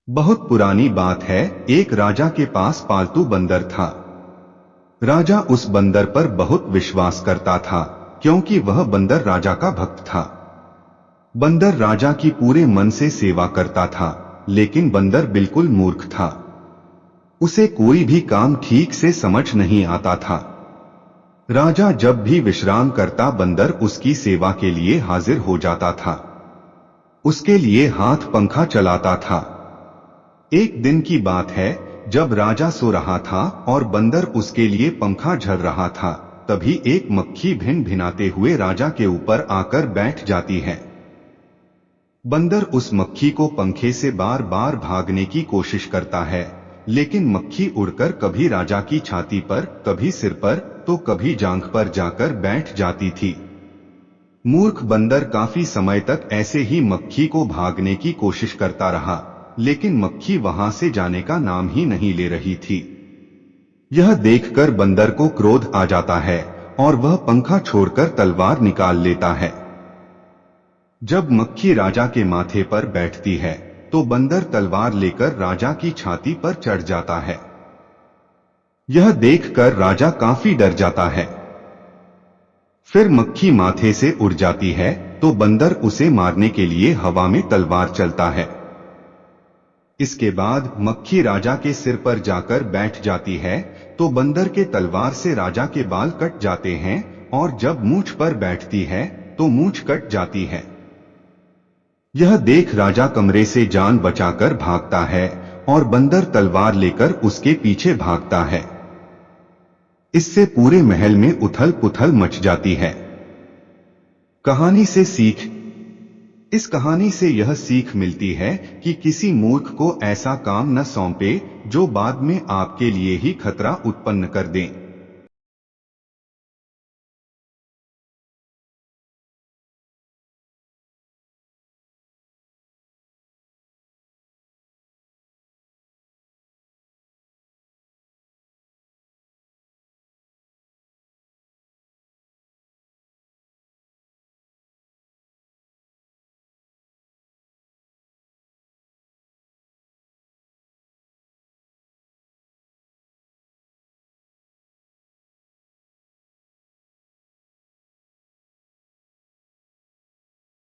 बहुत पुरानी बात है, एक राजा के पास पालतू बंदर था। राजा उस बंदर पर बहुत विश्वास करता था, क्योंकि वह बंदर राजा का भक्त था। बंदर राजा की पूरे मन से सेवा करता था, लेकिन बंदर बिल्कुल मूर्ख था। उसे कोई भी काम ठीक से समझ नहीं आता था। राजा जब भी विश्राम करता, बंदर उसकी सेवा के लिए हाजिर हो जाता था। उसके लिए हाथ पंखा चलाता था। एक दिन की बात है, जब राजा सो रहा था और बंदर उसके लिए पंखा झल रहा था, तभी एक मक्खी भिन भिनाते हुए राजा के ऊपर आकर बैठ जाती है। बंदर उस मक्खी को पंखे से बार बार भागने की कोशिश करता है, लेकिन मक्खी उड़कर कभी राजा की छाती पर, कभी सिर पर, तो कभी जांघ पर जाकर बैठ जाती थी। मूर्ख बंदर काफी समय तक ऐसे ही मक्खी को भागने की कोशिश करता रहा, लेकिन मक्खी वहां से जाने का नाम ही नहीं ले रही थी। यह देखकर बंदर को क्रोध आ जाता है और वह पंखा छोड़कर तलवार निकाल लेता है। जब मक्खी राजा के माथे पर बैठती है, तो बंदर तलवार लेकर राजा की छाती पर चढ़ जाता है। यह देखकर राजा काफी डर जाता है। फिर मक्खी माथे से उड़ जाती है, तो बंदर उसे मारने के लिए हवा में तलवार चलता है। इसके बाद मक्खी राजा के सिर पर जाकर बैठ जाती है, तो बंदर के तलवार से राजा के बाल कट जाते हैं, और जब मूंछ पर बैठती है, तो मूंछ कट जाती है। यह देख राजा कमरे से जान बचाकर भागता है और बंदर तलवार लेकर उसके पीछे भागता है। इससे पूरे महल में उथल पुथल मच जाती है। कहानी से सीख। इस कहानी से यह सीख मिलती है कि किसी मूर्ख को ऐसा काम न सौंपे जो बाद में आपके लिए ही खतरा उत्पन्न कर दे।